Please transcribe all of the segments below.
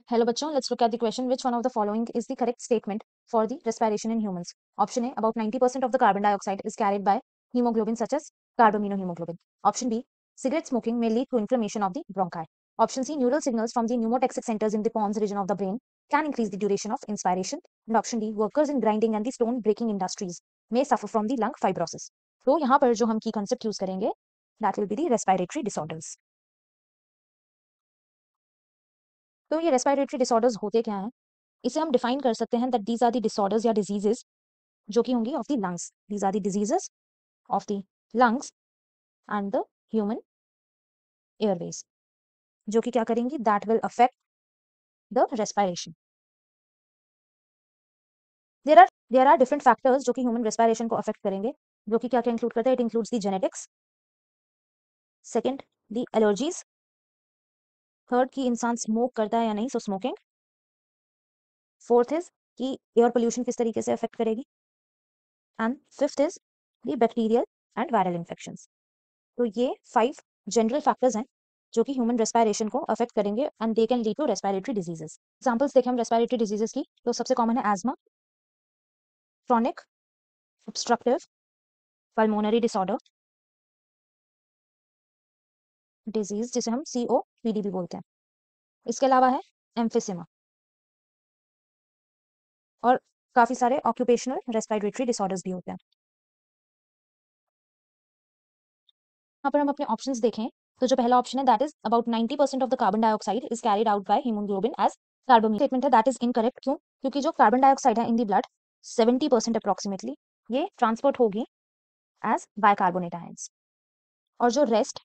Hello बच्चों, let's look at the question. Which one of the following is the correct statement for the respiration in humans? Option A, about 90% of the carbon dioxide is carried by hemoglobin such as carbaminohemoglobin. Option B, cigarette smoking may lead to inflammation of the bronchi. Option C, neural signals from the pneumotaxic centers in the pons region of the brain can increase the duration of inspiration. And option D, workers in grinding and the stone breaking industries may suffer from the lung fibrosis. तो यहाँ पर जो हम की concept use करेंगे, that will be the respiratory disorders. तो ये respiratory disorders होते क्या हैं? इसे हम डिफाइन कर सकते हैं that these are the disorders या डिजीजेस जो कि होंगी of the lungs. These are the diseases of the lungs and the human airways जो कि क्या करेंगी, that will affect the respiration. There are different factors जो कि ह्यूमन रेस्पिरेशन को अफेक्ट करेंगे, जो कि क्या क्या इंक्लूड करते हैं. It includes the genetics, second the allergies, third कि इंसान स्मोक करता है या नहीं, सो स्मोकिंग, फोर्थ इज कि एयर पोल्यूशन किस तरीके से अफेक्ट करेगी, and fifth is the bacterial and viral infections. तो ये 5 जनरल फैक्टर्स हैं जो कि ह्यूमन रेस्पिरेशन को अफेक्ट करेंगे and they can lead to respiratory diseases. Examples देखें हम रेस्पिरेटरी डिजीजेस की, तो सबसे कॉमन है ESMA, chronic obstructive pulmonary disorder disease जिसे हम COPD भी बोलते हैं. इसके अलावा है एम्फिसिमा और काफी सारे ऑक्यूपेशनल रेस्पिरेटरी डिसऑर्डर्स भी होते हैं. यहाँ पर हम अपने ऑप्शंस देखें तो जो पहला ऑप्शन है that is about 90% of the carbon dioxide is carried out by haemoglobin as carbamino. Statement है दैट इज इनकरेक्ट. क्यों? क्योंकि जो कार्बन डाइऑक्साइड है इन दी ब्लड 70% अप्रोक्सीमेटली ये ट्रांसपोर्ट होगी एज बायकार्बोनेट आयंस, और जो रेस्ट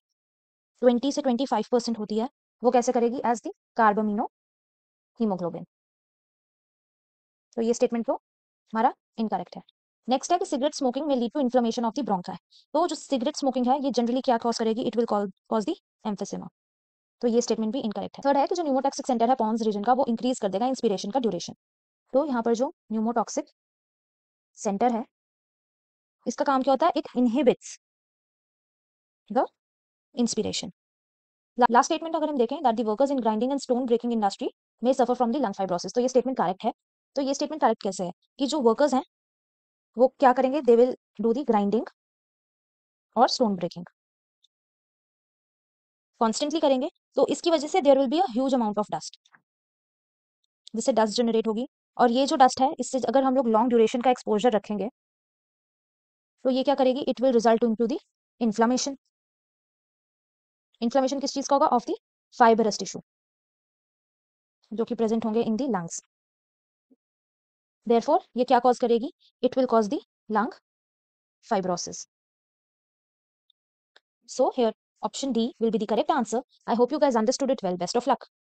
20 से 25% होती है वो कैसे करेगी, एज दी कार्बोमिनो हीमोग्लोबिन. तो ये स्टेटमेंट तो हमारा इनकरेक्ट है. नेक्स्ट है कि सिगरेट स्मोकिंग में lead to inflammation of the bronchi. तो जो सिगरेट स्मोकिंग है ये जनरली क्या कॉज करेगी, इट विल कॉज दी एम्फिसिमा. तो ये स्टेटमेंट भी इनकरेक्ट है. थर्ड है कि जो न्यूमोटॉक्सिक सेंटर है पॉन्स रीजन का वो इंक्रीज कर देगा इंस्पिरेशन का ड्यूरेशन. तो यहाँ पर जो न्यूमोटॉक्सिक सेंटर है इसका काम क्या होता है, it inhibits the inspiration. Last statement अगर हम देखें that the workers in grinding and stone breaking industry में suffer from the lung fibrosis. तो ये स्टेटमेंट करेक्ट है. तो ये स्टेटमेंट करेक्ट कैसे है कि जो वर्कर्स हैं वो क्या करेंगे, they will do the grinding और स्टोन ब्रेकिंग कॉन्स्टेंटली करेंगे, तो इसकी वजह से there will be a huge amount of dust, जिससे डस्ट जनरेट होगी. और ये जो डस्ट है इससे अगर हम लोग लॉन्ग ड्यूरेशन का एक्सपोजर रखेंगे तो ये क्या करेगी, it will result into the inflammation. Inflammation किस चीज का होगा, ऑफ द फाइबरस टिश्यू जो कि प्रेजेंट होंगे इन द लंग्स. देयरफॉर ये क्या कॉज करेगी, it will cause the lung fibrosis. So here option D will be the correct answer. I hope you guys understood it well. Best of luck.